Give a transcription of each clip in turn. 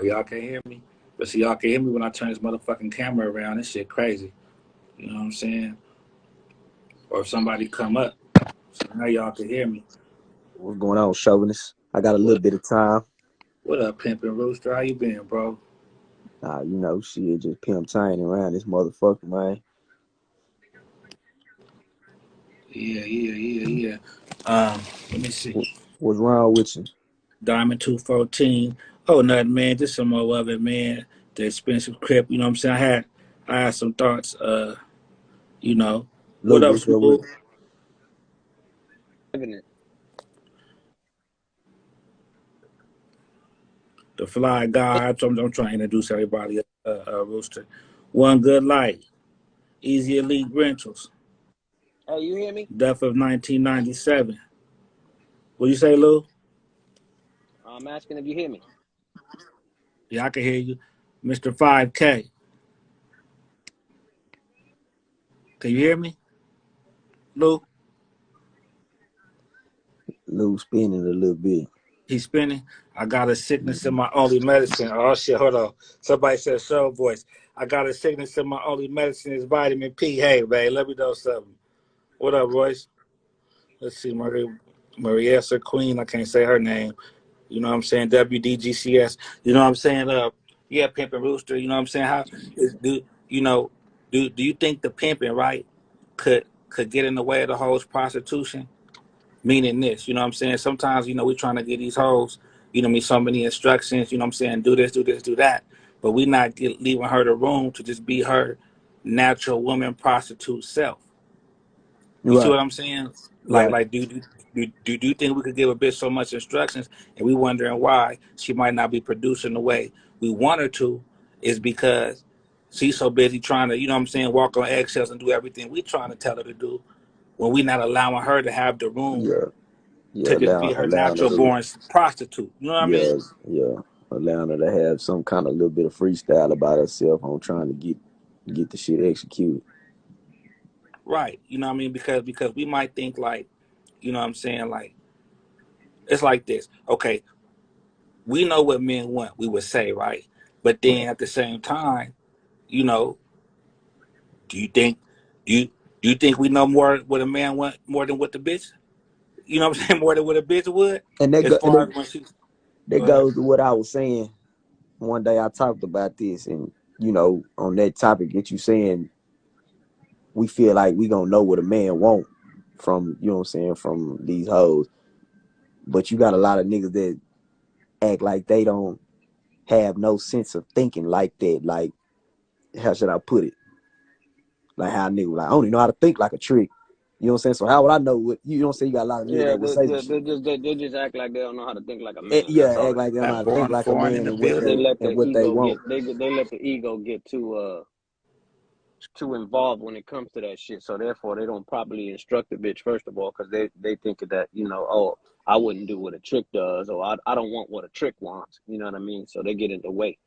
Y'all can't hear me? But see, y'all can hear me when I turn this motherfucking camera around. This shit crazy. You know what I'm saying? Or if somebody come up, so now y'all can hear me. What's going on, chauvinist? I got a little What bit of time. what up, Pimpin' Rooster? How you been, bro? Shit, just pimp tying around this motherfucker, man. Yeah. Let me see. What's wrong with you? Diamond 214. Oh, nothing, man. Just some more of it, man. The expensive crib. You know what I'm saying? I had some thoughts. You know, what Luke, up, what's up with Smooth? it? Living it. The fly guy. I'm trying to introduce everybody. Rooster. One good light. Easy Elite Rentals. Hey, you hear me? Death of 1997. What you say, Lou? I'm asking if you hear me. Yeah, I can hear you. Mr. 5K. Can you hear me, Lou? Luke spinning a little bit. He's spinning. I got a sickness in my only medicine. Oh shit, hold on. Somebody said show voice. I got a sickness in my only medicine is vitamin P. Hey, man, let me know something. What up, Royce? Let's see, Mariessa Queen. I can't say her name. You know what I'm saying? WDGCS. You know what I'm saying? Yeah, pimping rooster. You know what I'm saying? How is do you know? Do you think the pimping right could get in the way of the whole prostitution? Meaning this, you know what I'm saying? Sometimes, we're trying to get these hoes, me so many instructions, you know what I'm saying? Do this, do this, do that. But we not leaving her the room to just be her natural woman prostitute self. You see Right, what I'm saying? Like, right. like, do you think we could give a bitch so much instructions and we wondering why she might not be producing the way we want her to? Is because she's so busy trying to, you know what I'm saying, walk on eggshells and do everything we trying to tell her to do when we not allowing her to have the room Yeah, yeah. to just be her Allowing her natural to, born prostitute. You know what I yeah, mean? yeah. Allowing her to have some kind of little bit of freestyle about herself on trying to get the shit executed. Right. You know what I mean? Because we might think like, you know what I'm saying, like it's like this. Okay, we know what men want, we would say, right? But then Right. at the same time, you know, do you think do you do you think we know more what a man want more than what the bitch? You know what I'm saying? More than what a bitch would? And that As go, and far as when she that go ahead. goes to what I was saying. One day I talked about this, and on that topic that you saying, we feel like we gonna know what a man want from, what I'm saying, from these hoes. But you got a lot of niggas that act like they don't have no sense of thinking like that. Like, how should I put it? Like how niggas like, I don't even know how to think like a trick. You know what I'm saying? So how would I know what you know what I'm saying? You got a lot of niggas Yeah, that would say some shit. they just act like they don't know how to think like a man. Yeah, That's all act it like is. they don't know how That to think born like a foreign in man the and what They building. they let and the what they ego want. get they let the ego get too involved when it comes to that shit. So therefore, they don't properly instruct the bitch first of all, because they think that oh, I wouldn't do what a trick does, or I don't want what a trick wants. You know what I mean? So they get in the way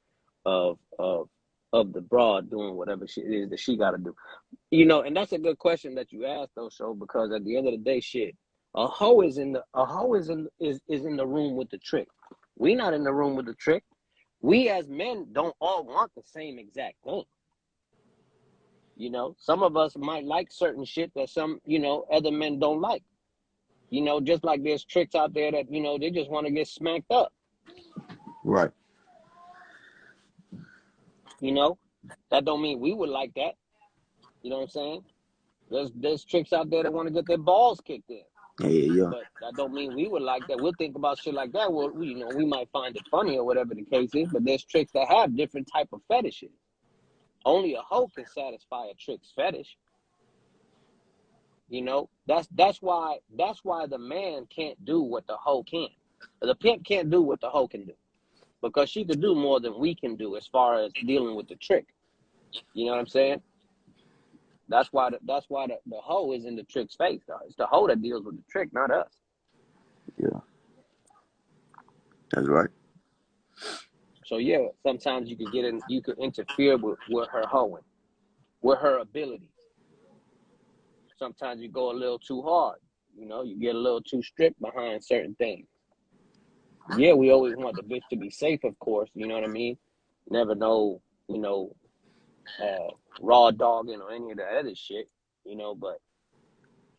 of of of the broad doing whatever shit it is that she got to do. And that's a good question that you asked though, so because at the end of the day, shit, a hoe is in the room with the trick. We not in the room with the trick. We as men don't all want the same exact thing. Some of us might like certain shit that some, other men don't like. Just like there's tricks out there that, they just want to get smacked up. Right. You know, that don't mean we would like that. You know what I'm saying? There's tricks out there that want to get their balls kicked in. Yeah, yeah. But that don't mean we would like that. We'll think about shit like that. Well, we might find it funny or whatever the case is, but there's tricks that have different type of fetishes. Only a hoe can satisfy a trick's fetish. That's why the man can't do what the hoe can. The pimp can't do what the hoe can do because she could do more than we can do as far as dealing with the trick. You know what I'm saying? That's why the hoe is in the trick's face. Though. It's the hoe that deals with the trick, not us. Yeah. That's right. So yeah, sometimes you could interfere with her hoeing, with her abilities. Sometimes you go a little too hard. You get a little too strict behind certain things. yeah, we always want the bitch to be safe, of course. You know what I mean? Never know, raw dogging or any of the other shit, but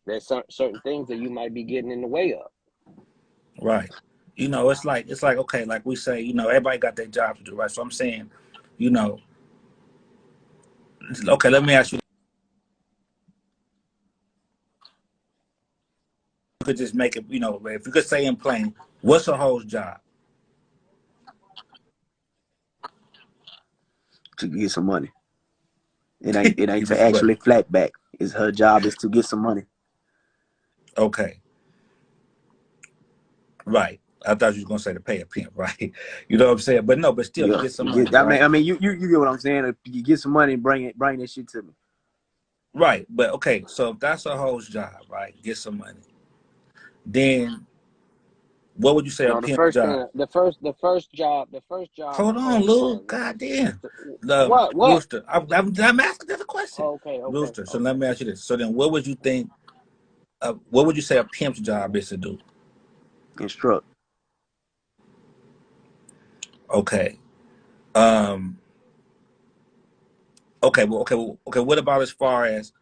there's certain things that you might be getting in the way of. Right. It's like okay, like we say, everybody got their job to do, right? So I'm saying, you know, okay, let me ask you. You could just make it, if you could say in plain, what's a hoe's job? To get some money. It ain't to What? actually flat back. It's her job is to get some money. Okay. Right. I thought you was gonna say to pay a pimp, right? You know what I'm saying? But no, but still to Yeah. get some money, I right? mean, you get what I'm saying. If you get some money and bring that shit to me. Right. But okay, so if that's a hoe's job, right? Get some money. Then what would you say a No, the pimp's first job? thing, the first job a Hold on, hoe Lou. has is Goddamn. to, The what? Rooster. I'm asking this a question. Okay, okay, Rooster. So let okay. me ask you this. So then what would you think what would you say a pimp's job is to do? Instruct. Okay. Um okay, what about as far as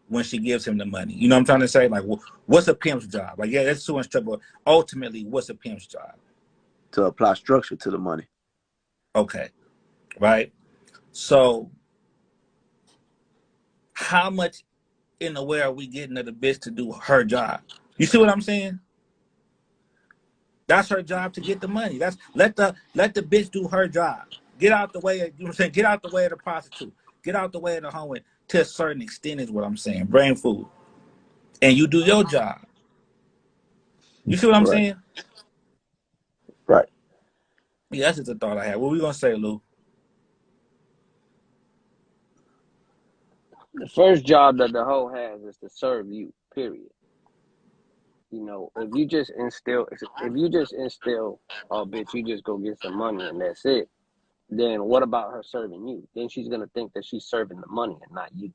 when she gives him the money? You know what I'm trying to say? Like what's a pimp's job? Like, yeah, that's too much trouble. Ultimately, what's a pimp's job? To apply structure to the money. Okay. Right? So how much in the way are we getting of the bitch to do her job? You see what I'm saying? That's her job to get the money. That's let the bitch do her job. Get out the way of, you know what I'm saying? Get out the way of the prostitute. Get out the way of the hoeing to a certain extent is what I'm saying. Brain food. And you do your job. You see what I'm Right. saying? Right. Yeah, that's just a thought I had. What we gonna say, Lou? The first job that the hoe has is to serve you. Period. If you just instill, oh bitch, you just go get some money and that's it. Then what about her serving you? Then she's gonna think that she's serving the money and not you.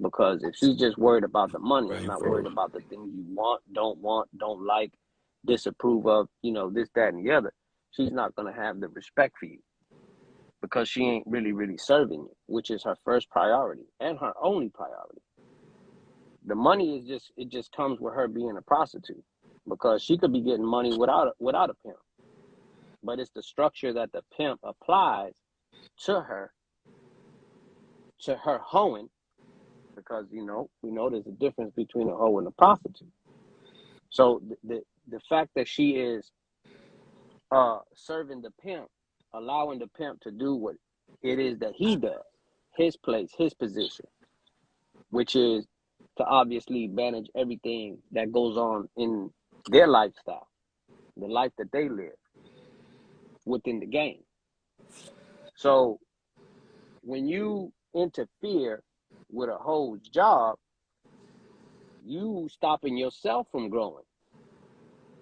Because if she's just worried about the money and Brain not food. worried about the things you want, don't like, disapprove of, this, that, and the other, she's not gonna have the respect for you because she ain't really serving you, which is her first priority and her only priority. The money it just comes with her being a prostitute because she could be getting money without a pimp, but it's the structure that the pimp applies to her hoeing, because we know there's a difference between a hoe and a prostitute. So the fact that she is serving the pimp, allowing the pimp to do what it is that he does, his place, his position, which is to obviously manage everything that goes on in their lifestyle, the life that they live within the game. So when you interfere with a hoe's job, you stopping yourself from growing.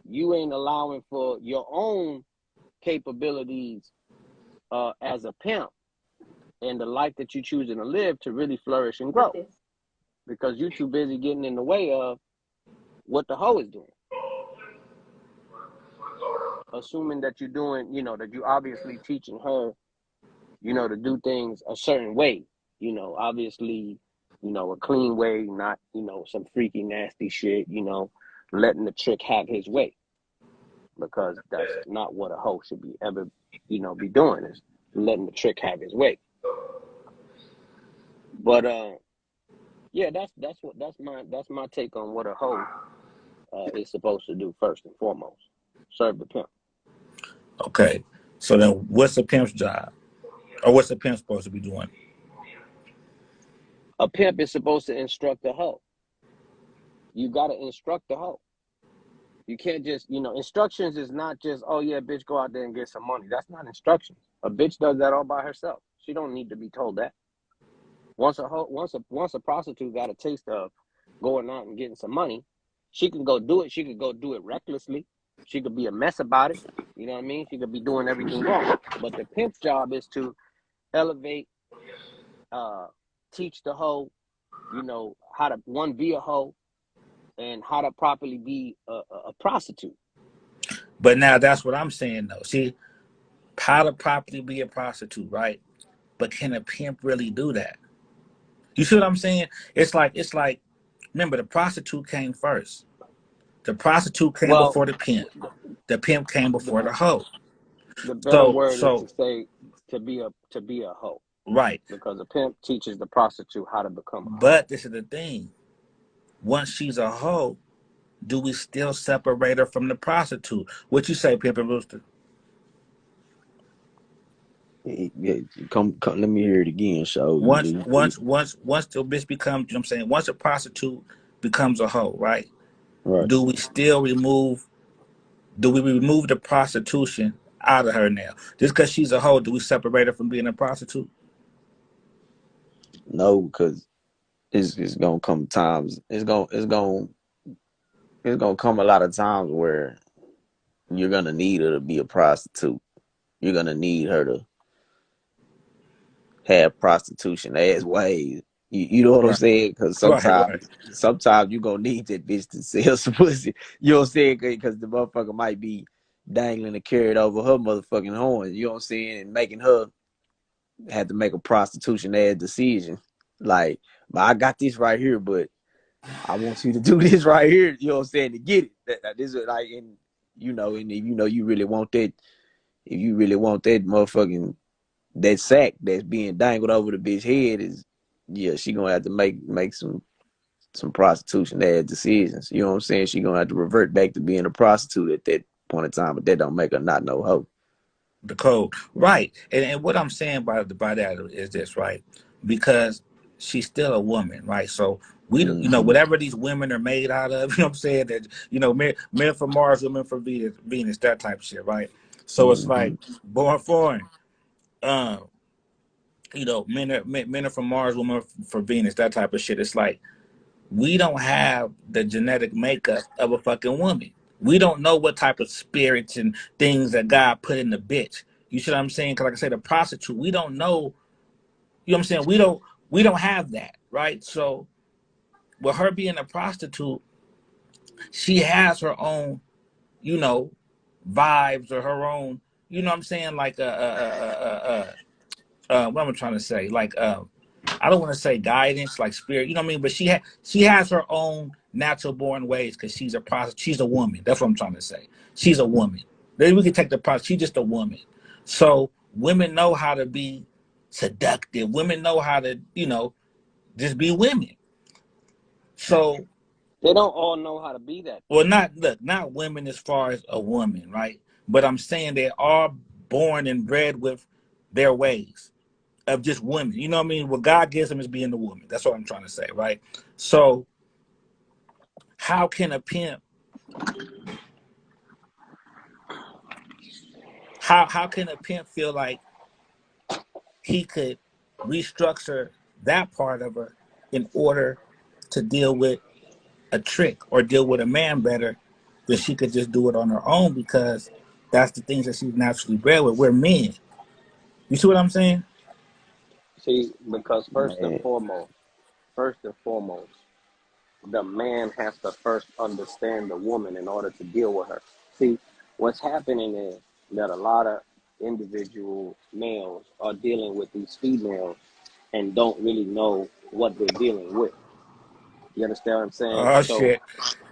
You ain't allowing for your own capabilities as a pimp and the life that you're choosing to live to really flourish and grow, because you're too busy getting in the way of what the hoe is doing. Assuming that you're doing, that you obviously teaching her, to do things a certain way, obviously, a clean way, not, some freaky, nasty shit, letting the trick have his way, because that's not what a hoe should be ever, be doing, is letting the trick have his way. But yeah, that's my take on what a hoe is supposed to do first and foremost. Serve the pimp. Okay. So then what's a pimp's job? Or what's a pimp supposed to be doing? A pimp is supposed to instruct the hoe. You got to instruct the hoe. You can't just, instructions is not just, oh yeah, bitch, go out there and get some money. That's not instructions. A bitch does that all by herself. She don't need to be told that. Once a prostitute got a taste of going out and getting some money, she can go do it. She could go do it recklessly. She could be a mess about it. You know what I mean? She could be doing everything wrong. But the pimp's job is to elevate, teach the hoe, how to be a hoe and how to properly be a prostitute. But now that's what I'm saying though. See, how to properly be a prostitute, right? But can a pimp really do that? You see what I'm saying? It's like remember the prostitute came first. The prostitute came Well, before the pimp. The pimp came the before the hoe. the better So word is to so say to be a hoe, right. because a pimp teaches the prostitute how to become a hoe. But this is the thing. Once she's a hoe, do we still separate her from the prostitute? What you say, Pimp and Rooster? Yeah, come, let me hear it again. So Once once once once the bitch becomes, you know what I'm saying, once a prostitute becomes a hoe, right? right. Do we still remove the prostitution out of her now? Just because she's a hoe, do we separate her from being a prostitute? No, because it's gonna come times. It's gonna come a lot of times where you're gonna need her to be a prostitute. You're gonna need her to have prostitution as ways. You know what I'm Right, saying? Because right, right. sometimes you gonna need that bitch to sell some pussy. You know what I'm saying? Because the motherfucker might be dangling a carrot over her motherfucking horn. You know what I'm saying? And making her have to make a prostitution ass decision. Like, but I got this right here, but I want you to do this right here. You know what I'm saying? To get it. This is like, and and if you really want that, if you really want that motherfucking that sack that's being dangled over the bitch head is, yeah, she gonna have to make some prostitution ass decisions. You know what I'm saying? She gonna have to revert back to being a prostitute at that point in time, but that don't make her not no hoe. The code, right? And what I'm saying by that is this, right? Because she's still a woman, right? So we, Mm-hmm. whatever these women are made out of, you know what I'm saying? That men from Mars, women from Venus, that type of shit, right? So it's Mm-hmm. like born foreign, um, men are from Mars, women are from Venus, that type of shit. It's like we don't have the genetic makeup of a fucking woman. We don't know what type of spirits and things that God put in the bitch. You see what I'm saying? Because like I said, a prostitute, we don't know. You know what I'm saying? We don't have that, right? So with her being a prostitute, she has her own, you know, vibes or her own. You know what I'm saying? Like what am I trying to say? Like I don't want to say guidance, like spirit, you know what I mean? But she has her own natural born ways because she's a prostitute. She's a woman. That's what I'm trying to say. She's a woman. Then we can take the prostitute. She's just a woman. So women know how to be seductive. Women know how to, just be women. So, They don't all know how to be that well, though. not women as far as a woman, right? But I'm saying they are born and bred with their ways of just women. You know what I mean? What God gives them is being the woman. That's what I'm trying to say, right? So how can a pimp how can a pimp feel like he could restructure that part of her in order to deal with a trick or deal with a man better than she could just do it on her own because that's the things that she's naturally bred with. We're men. You see what I'm saying? See, because Man, first and foremost, the man has to first understand the woman in order to deal with her. See, what's happening is that a lot of individual males are dealing with these females and don't really know what they're dealing with. You understand what I'm saying? Oh So shit.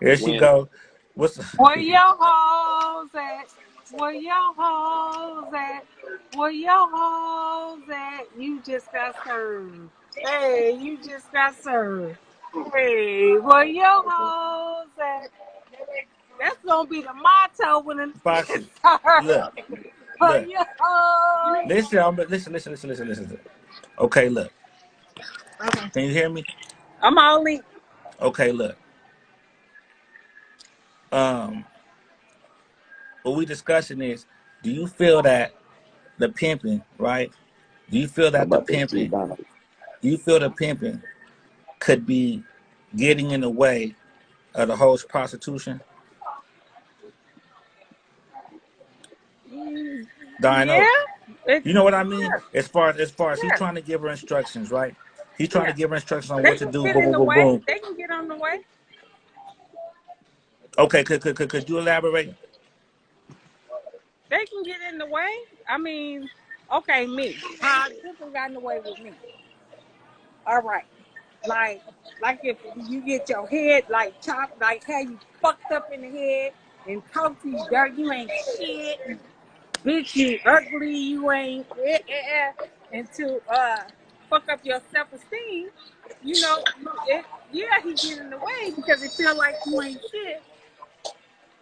There she when go. What's Where your hoes at? Where your hoes at? Where your hoes at? You just got served. Hey, you just got served. Hey, where your hoes at? That's gonna be the motto when it Foxy? gets started. Look, Where look. your hoes? Listen. Okay, look. Okay, Can you hear me? I'm all in. Okay, look. Um, what we discussing is, do you feel that the pimping, right? Do you feel how that the about that sweet pimping, Donald? do you feel the pimping could be getting in the way of the whole prostitution? Yeah, Dino, it's you know what I mean? yeah, As far as he's yeah. trying to give her instructions, right? He's trying to Yeah. give her instructions on They what to can do. get Boom, in boom, the boom, way. boom. They can get on the way. Okay, could you elaborate? They can get in the way. I mean, okay, me. How people got in the way with me? All right, like, like if you get your head like chopped, like how you fucked up in the head and talk to you dirt, you ain't shit, bitch, you ugly, you ain't, and to fuck up your self esteem. You know, yeah, he get in the way because it feel like you ain't shit.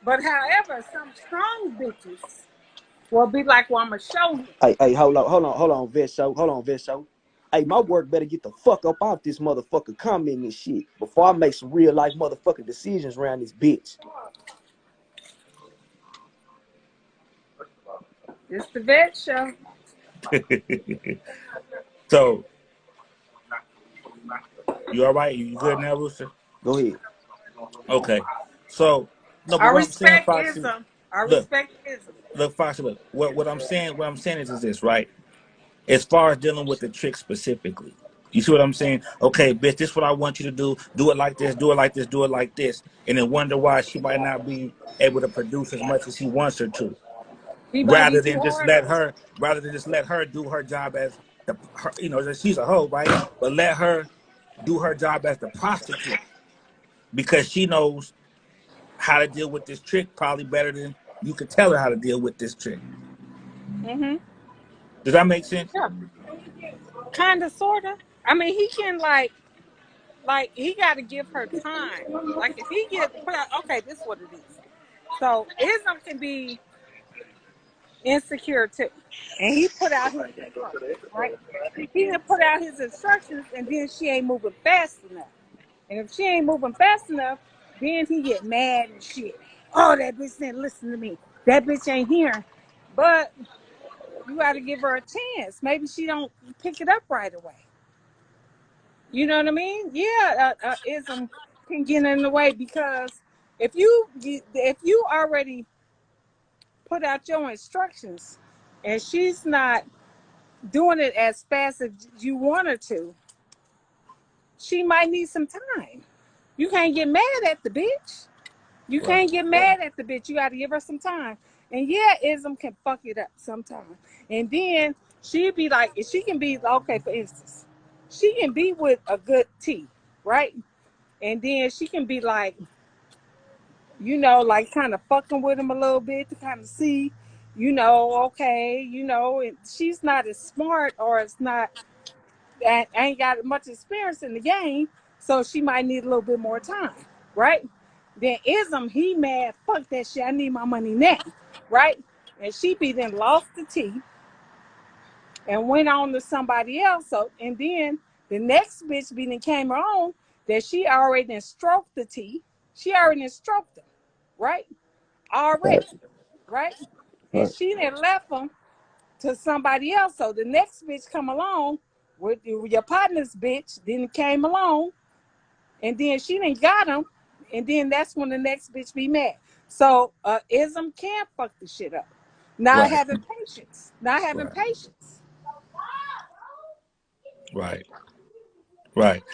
But however, some strong bitches will be like, well, I'ma show you. Hey, hold on, Vet Show. Hold on, Vet Show. Hey, my work better get the fuck up off this motherfucker commenting and shit before I make some real life motherfucking decisions around this bitch. It's the vet show. So, you all right? You good now, Rooster? Go ahead. Okay. So, no, but I what I'm saying, respect Foxy, ism. I look, respect ism. Foxy, look. What I'm saying is this, right? As far as dealing with the trick specifically. You see what I'm saying? Okay, bitch, this is what I want you to do. Do it like this, do it like this, do it like this. And then wonder why she might not be able to produce as much as he wants her to. He might be Rather too than just hard on him. let her do her job as she's a hoe, right? But let her do her job as the prostitute because she knows how to deal with this trick probably better than you could tell her how to deal with this trick. Mm-hmm. Does that make sense? Yeah. Kinda, sorta. I mean, he can like he got to give her time. Like if he get put out, okay, this is what it is. So ism can be insecure too, and he put out his instructions, right? He didn't put out his instructions, and then she ain't moving fast enough. And if she ain't moving fast enough, then he get mad and shit. Oh, that bitch didn't listen to me. That bitch ain't hearing. But you got to give her a chance. Maybe she don't pick it up right away. You know what I mean? Yeah, ism can get in the way because if you already put out your instructions and she's not doing it as fast as you want her to, she might need some time. You can't get mad at the bitch. You Right. can't get mad at the bitch. You got to give her some time. And yeah, ism can fuck it up sometimes. And then she'd be like, she can be okay. For instance, she can be with a good tea, right? And then she can be like, like kind of fucking with him a little bit to kind of see, okay, and she's not as smart or it's not, ain't got much experience in the game, so she might need a little bit more time, right? Then ism, he mad, fuck that shit, I need my money now, right? And she be then lost the tea and went on to somebody else. So and then the next bitch be then came on that she already then stroked the tea. She already then stroked him, right? Right, Already, right? And right, she then left him to somebody else. So the next bitch come along with your partner's bitch, then came along, and then she didn't got him, and then that's when the next bitch be mad. So ism can fuck the shit up. Not Right. having patience. Not having Right. patience. Right. Right.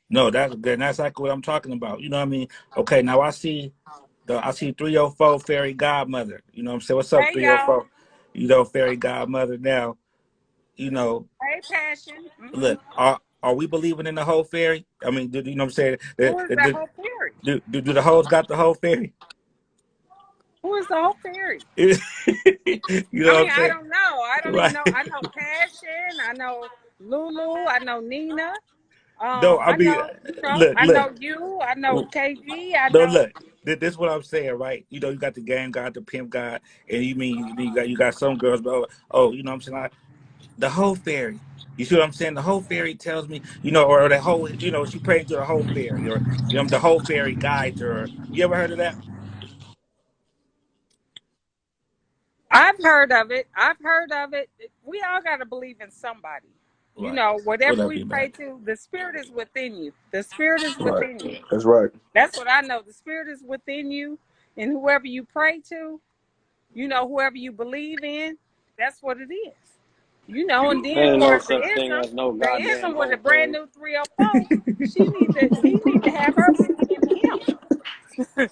No, that's good. And that's exactly what I'm talking about. You know what I mean? Okay, now I see 304 Fairy Godmother. You know what I'm saying? What's up, Hey y'all. 304? Fairy Godmother now. You know, Hey passion. look, are we believing in the whole fairy? I mean, you know what I'm saying? Who is the whole fairy? Do the hoes got the whole fairy? Who is the whole fairy? You know I what mean, I'm I saying? don't know. I don't even Right. know. I know Passion. I know Lulu. I know Nina. No, I I mean, know, look, I look. know you. I know KG. I No, know. look. This is what I'm saying, right? You got the game god, the pimp god, and you got some girls, but you know what I'm saying? The whole fairy. You see what I'm saying? The whole fairy tells me, or the whole, she prayed to the whole fairy, or the whole fairy guides her. You ever heard of that? I've heard of it. I've heard of it. We all got to believe in somebody. Right. Whatever Whatever we you pray man. to, the spirit is within you. The spirit is right. within you. That's right. That's what I know. The spirit is within you, and whoever you pray to, whoever you believe in, that's what it is. And then of Ain't no course such thing as no the goddamn ism with a whole brand fairy. new 304, he need to have her into him.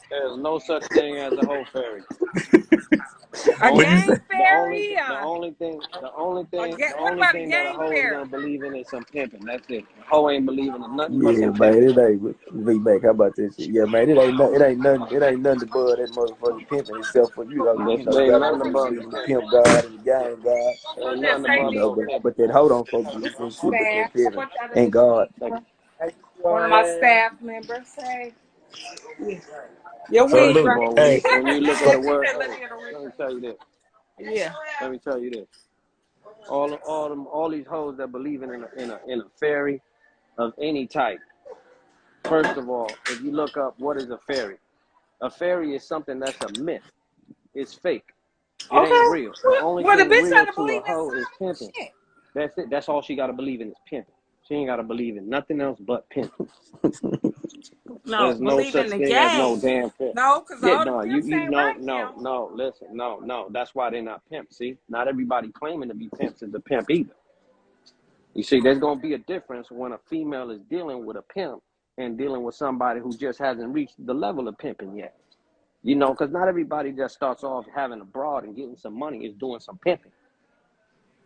There's no such thing as a whole fairy. A What'd you Only say? gang fairy? the What only about a thing that a gang hoe is fairy? gonna believe in is some pimping. That's it. A hoe ain't believing in nothing but Yeah, some man, pimping. it ain't be back. How about this shit? Yeah, man, it ain't nothing above that motherfucking pimping except for you There ain't got nothing motherfuckers above the believe in the pimping. pimp god and the gang god, There ain't Just nothing say above this. no pimping. but that hold on folks believe in shit but that Staff. pimping What the other and God. Like, one of my staff members say? Yeah. Your wig, first of Salute. right? all, Hey, when you look at the so, word, Let hey, me get a ring. let me tell you this. Yeah. Let me tell you this. All these hoes that believe in a fairy of any type. First of all, if you look up what is a fairy is something that's a myth. It's fake. It ain't Okay. real. The only Well, the thing bitch real gotta to a believe in hoe is something. pimping. Shit. That's it. That's all she got to believe in is pimping. She ain't got to believe in nothing else but pimping. No, There's no believe in such the thing as no game. damn pimp. No, because Yeah, all the no, pimps you ain't right now. listen, no. That's why they're not pimps. See, not everybody claiming to be pimps is a pimp either. You see, there's gonna be a difference when a female is dealing with a pimp and dealing with somebody who just hasn't reached the level of pimping yet. You know, because not everybody that starts off having a broad and getting some money is doing some pimping.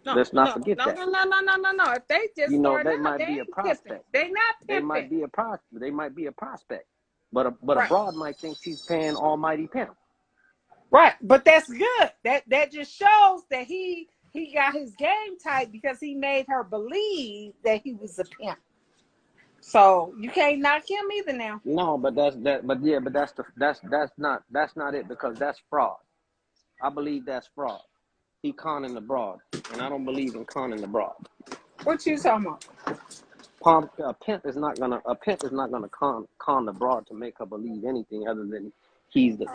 No, Let's not no, forget no, that. no, no, no, no, no, no. If they just You know, starting they out, might they be a ain't pimping. prospect. They not They pimping. might be a prospect. They might be a prospect. But a Right. broad might think she's paying almighty pimp. Right. But that's good. That just shows that he got his game tight because he made her believe that he was a pimp. So you can't knock him either now. No, but that's that. But yeah, but that's not it because that's fraud. I believe that's fraud. He conning the broad, and I don't believe in conning the broad. What you talking about? A pimp is not gonna con the broad to make her believe anything other than he's the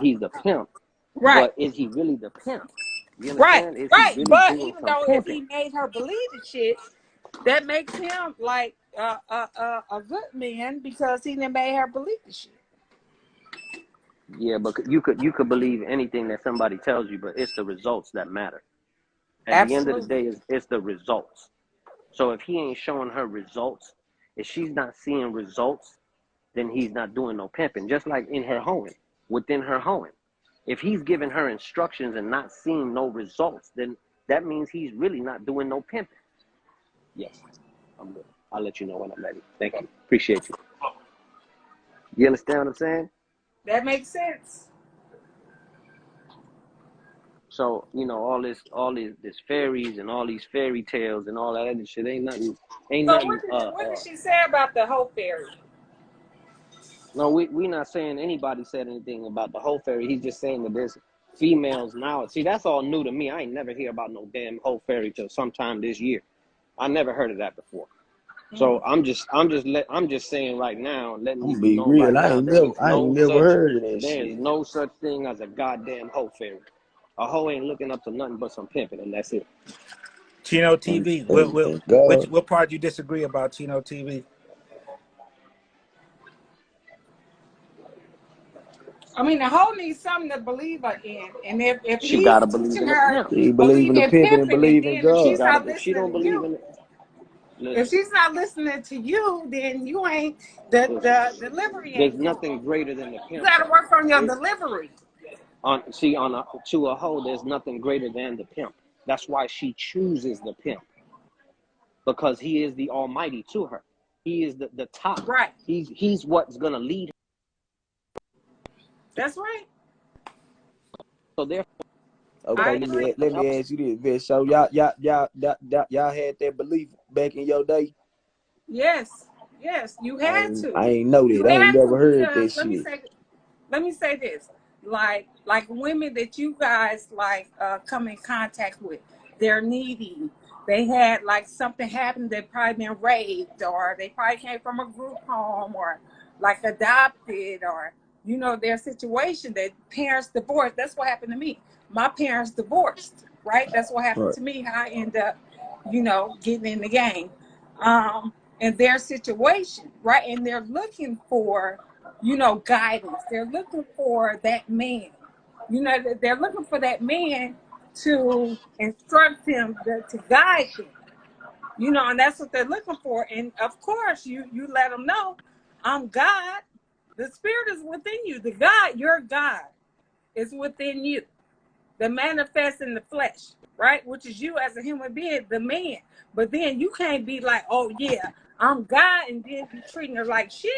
pimp. Right. But is he really the pimp? You Right. understand? Is he Right. really But doing even some though if pimping? he made her believe the shit, that makes him like a good man because he done made her believe the shit. Yeah, but you could believe anything that somebody tells you, but it's the results that matter. At the end of the Absolutely. day, it's the results. So if he ain't showing her results, if she's not seeing results, then he's not doing no pimping. Just like in her hoeing, within her hoeing. If he's giving her instructions and not seeing no results, then that means he's really not doing no pimping. Yes, I'm good. I'll let you know when I'm ready. Thank you. Appreciate you. You understand what I'm saying? That makes sense. So, all this fairies and all these fairy tales and all that other shit ain't So nothing. what did she say about the whole fairy? No, we not saying anybody said anything about the whole fairy. He's just saying that there's females now. See, that's all new to me. I ain't never hear about no damn whole fairy till sometime this year. I never heard of that before. So I'm just saying right now, letting I'm you gonna be know real. right now, there ain't I ain't no never such heard of that there is shit. no such thing as a goddamn hoe fairy. A hoe ain't looking up to nothing but some pimping, and that's it. Chino And, TV. and God, What part do you disagree about Chino TV? I mean, the whole needs something to believe her in, and if She he's gotta believe teaching in the her pimp. he believe in believe the in pimping and pimping, and believe in then if She God. she's gotta. not If she listening don't to believe you, in it, if listen, she's not listening to you, then you ain't the delivery there's ain't good. nothing greater than the You pimp, got to though. work on your It's delivery. to a hoe, there's nothing greater than the pimp. That's why she chooses the pimp because he is the almighty to her. He is the top. Right. He's what's gonna lead her. That's right. So therefore, Okay, I everything agree. let me else, ask you this, bitch. So y'all had that belief back in your day? Yes. Yes. You had to. I ain't know You that. I ain't had to never heard because that shit. let me say this. Like women that you guys come in contact with, they're needy. They had like something happened, they probably been raped, or they probably came from a group home, or like adopted, or their situation that parents divorced. That's what happened to me. My parents divorced, right? That's what happened Right. to me. How I end up, getting in the game. And their situation, right? And they're looking for guidance. They're looking for that man. They're looking for that man to instruct them, to guide them. And that's what they're looking for. And of course, you let them know, I'm God. The spirit is within you. The God, your God, is within you. the manifest in the flesh, right? Which is you as a human being, the man. But then you can't be like, oh yeah, I'm God, and then be treating her like shit.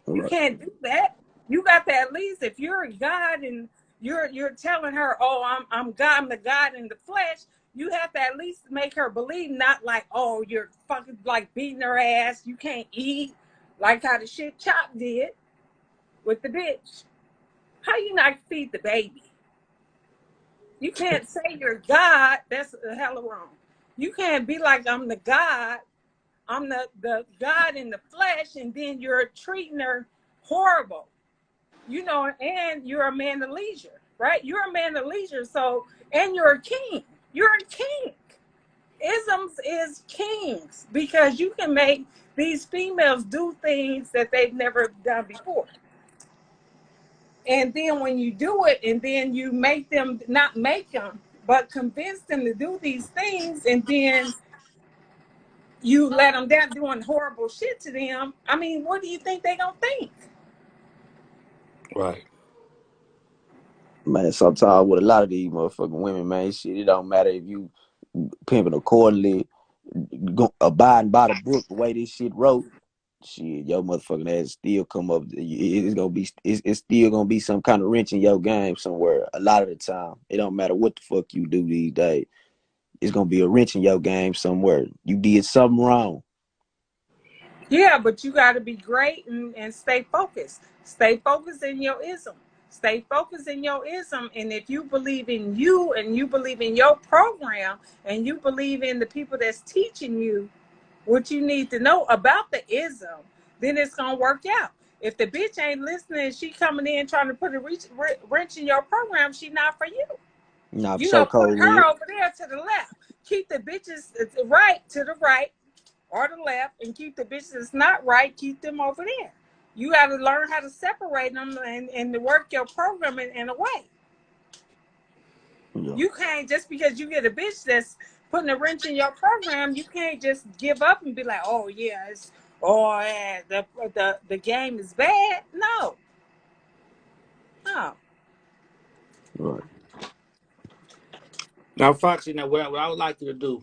You Right. can't do that. You got to at least, if you're God and you're telling her, oh, I'm God, I'm the God in the flesh. You have to at least make her believe, not like, oh, you're fucking like beating her ass. You can't eat, like how the shit Chop did with the bitch. How you not feed the baby? You can't say you're God. That's hella wrong. You can't be like, I'm the God. I'm the God in the flesh, and then you're treating her horrible. You know, and you're a man of leisure, right? You're a man of leisure, so, and you're a king. You're a king. Isms is kings because you can make these females do things that they've never done before. And then when you do it, and then you make them, not make them, but convince them to do these things, and then you let them down doing horrible shit to them. I mean, what do you think they gonna think? Right. Man, sometimes with a lot of these motherfucking women, man, shit, it don't matter if you pimping accordingly, abiding by the book, the way this shit wrote. Shit, your motherfucking ass still come up. It's gonna be, it's still gonna be some kind of wrench in your game somewhere. A lot of the time, it don't matter what the fuck you do these days. It's gonna be a wrench in your game somewhere. You did something wrong. Yeah, but you got to be great and stay focused. Stay focused in your ism. Stay focused in your ism. And if you believe in you and you believe in your program and you believe in the people that's teaching you what you need to know about the ism, then it's going to work out. If the bitch ain't listening, she coming in trying to put a wrench in your program, she not for you. Nah, for You know, sure, put Cold her Wind. over there to the left. Keep the bitches right to the right or the left, and keep the bitches that's not right, keep them over there. You got to learn how to separate them and to work your program in a way. Yeah. You can't, just because you get a bitch that's putting a wrench in your program, you can't just give up and be like, oh yeah, it's, oh yeah, the game is bad. No, no. Right. Now, Foxy, now what I would like you to do,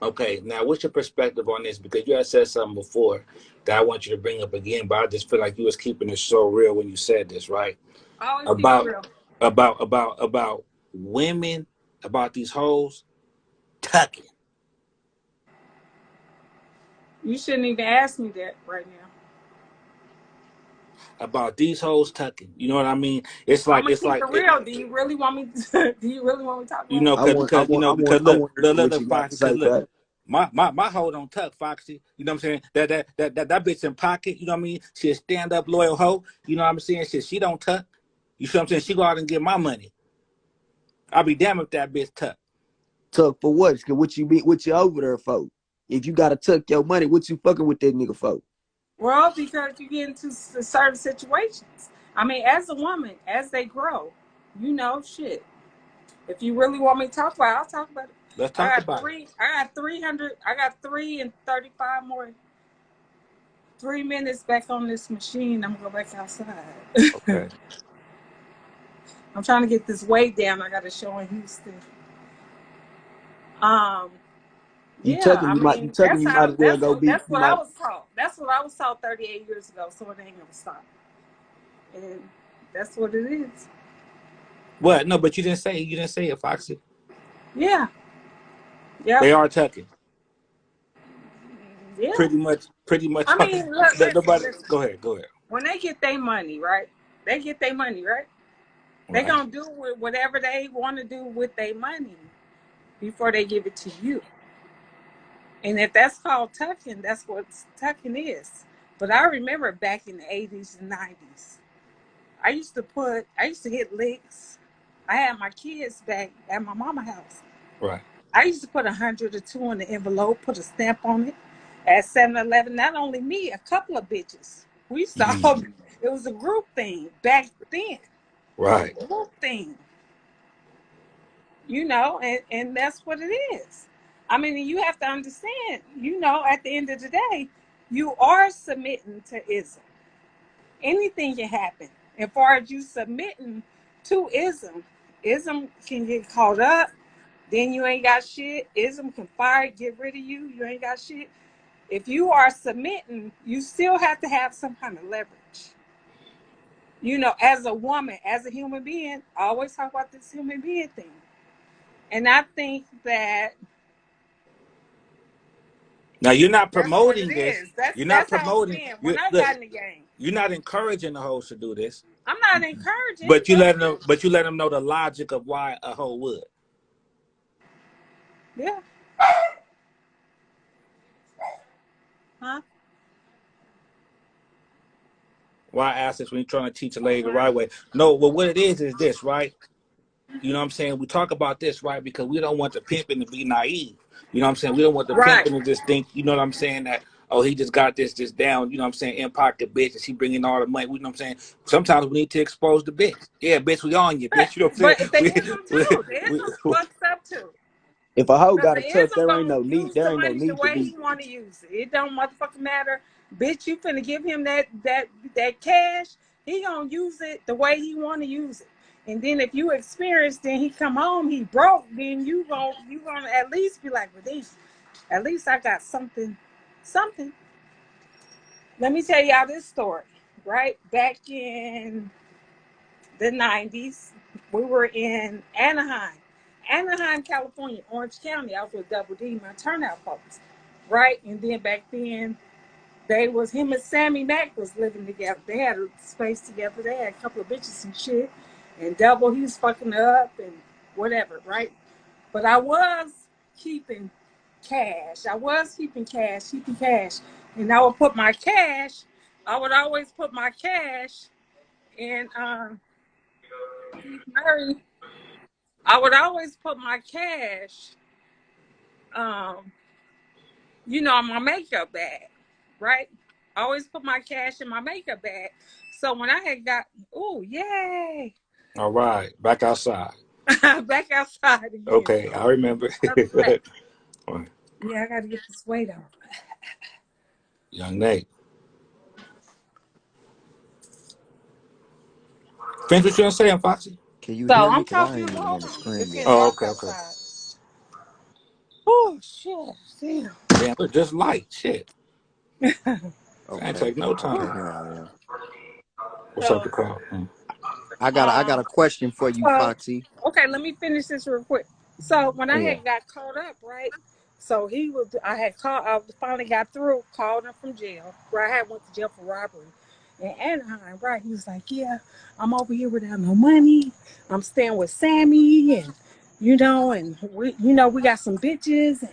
okay, now what's your perspective on this? Because you had said something before that I want you to bring up again, but I just feel like you was keeping it so real when you said this, right? I always keep it About real. about women, about these hoes tucking. You shouldn't even ask me that right now. About these hoes tucking. You know what I mean? It's I'm like gonna keep it real. Do you really want me? Do you really want me to talk you about it? know, because I look, want to look, hear look, what look, you got to Foxy, say because look, about it. my hoe don't tuck, Foxy. You know what I'm saying? That bitch in pocket. You know what I mean? She a stand up loyal hoe. You know what I'm saying? She don't tuck. You see what I'm saying? She go out and get my money. I'll be damned if that bitch tuck. Tuck for what? Cause what you over there for? If you gotta tuck your money, what you fucking with that nigga for? Well, because you get into certain situations. I mean, as a woman, as they grow, you know, shit. If you really want me to talk about it, I'll talk about it. Let's talk about it. I got 300. I got 3 and 35 more. 3 minutes back on this machine. I'm gonna go back outside. Okay. I'm trying to get this weight down. I got a show in Houston. Um, You yeah. tucking, I you mean, tucking, you might as well go be. that's You what I might. was taught. That's what I was taught 38 years ago. So it ain't gonna stop. And that's what it is. What? No, but you didn't say it, Foxy. Yeah. Yep. They are tucking. Yeah. Pretty much. I mean, look, listen, Nobody. listen. Go ahead. Go ahead. When they get their money, right? They get their money, right? They Right. gonna do whatever they want to do with their money before they give it to you. And if that's called tucking, that's what tucking is. But I remember back in the 80s and 90s, I used to hit licks. I had my kids back at my mama house. Right. I used to put 100 or two in the envelope, put a stamp on it at 7-Eleven. Not only me, a couple of bitches. We used to Mhm. all, it was a group thing back then. Right. Group thing, you know, and that's what it is. I mean, you have to understand, you know, at the end of the day, you are submitting to ism. Anything can happen. As far as you submitting to ism, Ism can get caught up. Then you ain't got shit. Ism can fire, get rid of you. You ain't got shit. If you are submitting, you still have to have some kind of leverage. As a woman, as a human being, I always talk about this human being thing. And I think that Now you're not that's what it promoting this. is. That's You're not that's how I'm promoting. saying. When You I look. got in the game, You're not encouraging the hoes to do this, I'm not encouraging, but you but let them. But you let them know the logic of why a hoe would. yeah, huh? Why I ask this when you're trying to teach a lady the Why? right way? No, well, what it is this, right? You know what I'm saying? We talk about this, right? Because we don't want the pimping to be naive. You know what I'm saying? We don't want the Right. pimping to just think, you know what I'm saying, that, oh, he just got this just down, you know what I'm saying, in pocket bitch, and she bringing all the money. You know what I'm saying? Sometimes we need to expose the bitch. Yeah, bitch, we on you, bitch. You know what I'm But saying? the ism too. The ism's We fucked up too. If a hoe Because got the a truck, ism gonna use there the ain't no money the need to way be. he want to use it. It don't motherfucking matter, bitch. You finna give him that cash. He gonna use it the way he want to use it. And then if you experience, then he come home, he broke. Then you gonna at least be like, well, damn, at least I got something. Let me tell y'all this story. Right back in the 90s, we were in Anaheim, California, Orange County. I was with Double D, my turnout folks, right? And then back then, him and Sammy Mack was living together. They had a space together. They had a couple of bitches and shit. And Double, he was fucking up and whatever, right? But I was keeping cash. Keeping cash. And I would always put my cash in Keith Murray. I would always put my cash, um, in my makeup bag, right? I always put my cash in my makeup bag. So when I had got, oh, yay, All right, back outside. back outside again. Okay, I remember. Another flat. Yeah, I got to get this weight off. Young Nate. Finish what you're saying, Foxy. Can you So hear me? I'm Cause I talking to ain't the even whole on the room. screen It's yet. getting Oh, dark okay, okay. outside. Oh, shit. Damn. Damn, it's just light. Shit. Ain't Okay, take no okay, time. here I am. What's up, So, the call? I got a question for you, So, Foxy. okay, let me finish this real quick. So when I Yeah. had got caught up, right? So I had called, I finally got through, called him from jail, where I had went to jail for robbery in Anaheim, right? He was like, yeah, I'm over here without no money. I'm staying with Sammy and, and we got some bitches and,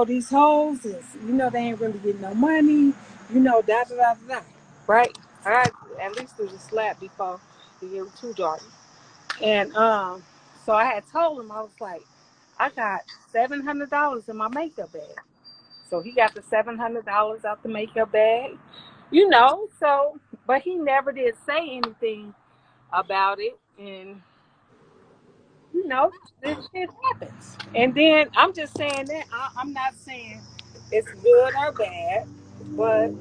these hoes is, they ain't really getting no money, da, da, da, da, da, right? I at least do the slap before you get too dark. And so I had told him, I was like, I got $700 in my makeup bag. So he got the $700 out the makeup bag, So, but he never did say anything about it, and this shit happens. And then I'm just saying that I'm not saying it's good or bad, but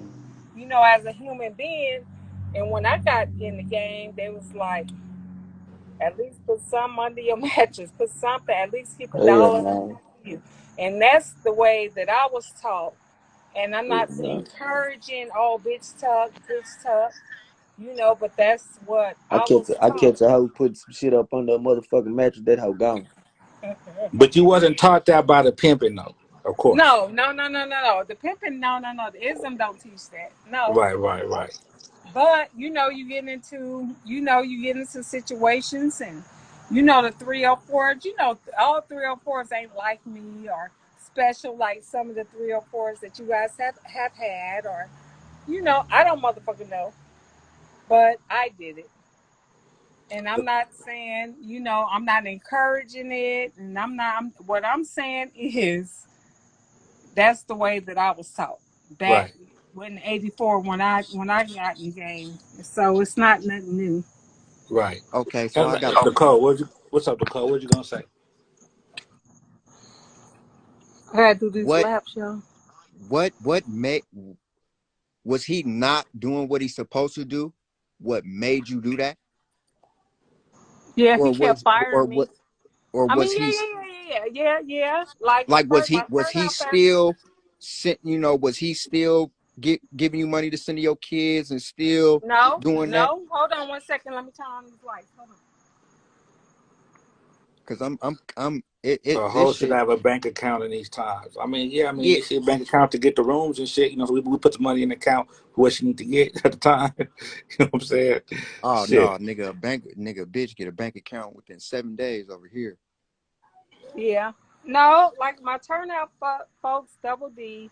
as a human being, and when I got in the game, they was like, at least put some under your mattress. Put something. At least keep a Hell dollar no. for you. And that's the way that I was taught. And I'm not Yeah. encouraging all bitch tuck, but that's what I I catch was a, I taught. catch a hoe put some shit up under a motherfucking mattress. That hoe gone. But you wasn't taught that by the pimping, though. Of course. No. The pimping, no. The ism don't teach that. No. Right. But you get into situations, and the 304s, all 304s ain't like me or special like some of the 304s that you guys have had, or I don't motherfucking know, but I did it. And I'm not saying, I'm not encouraging it, and what I'm saying is that's the way that I was taught back Right. in '84 when I got in the game. So it's not nothing new. Right. Okay, so I got a Nicole, what's up, Nicole? What you gonna say? I gotta do these what laps, y'all. what made was he not doing what he's supposed to do? What made you do that? Yeah, he or kept was or firing what me. or I was mean, he yeah. Like like first, my was he turnout. still sent, was he still giving you money to send to your kids and still No, doing that? no. Hold on 1 second. Let me turn on these lights. Hold on. Because it A this hoe should shit. have a bank account in these times. I mean, yeah, I mean, Yeah. you see a bank account to get the rooms and shit. So we put the money in the account for what you need to get at the time. You know what I'm saying? Oh Shit. no, nigga, bitch, get a bank account within 7 days over here. Yeah. No, like my turnout folks, Double D.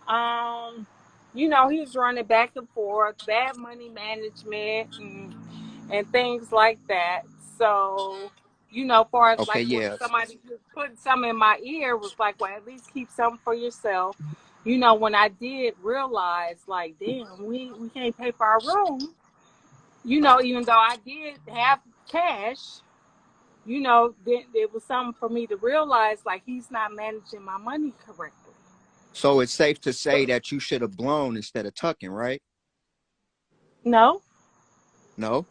Um, he was running back and forth, bad money management, and things like that. So, far as Okay, like when yeah. somebody was putting something in my ear, was like, well, at least keep something for yourself. When I did realize, like, damn, we can't pay for our room. Even though I did have cash, then it was something for me to realize, like, he's not managing my money correctly. So it's safe to say that you should have blown instead of tucking, right? No, No.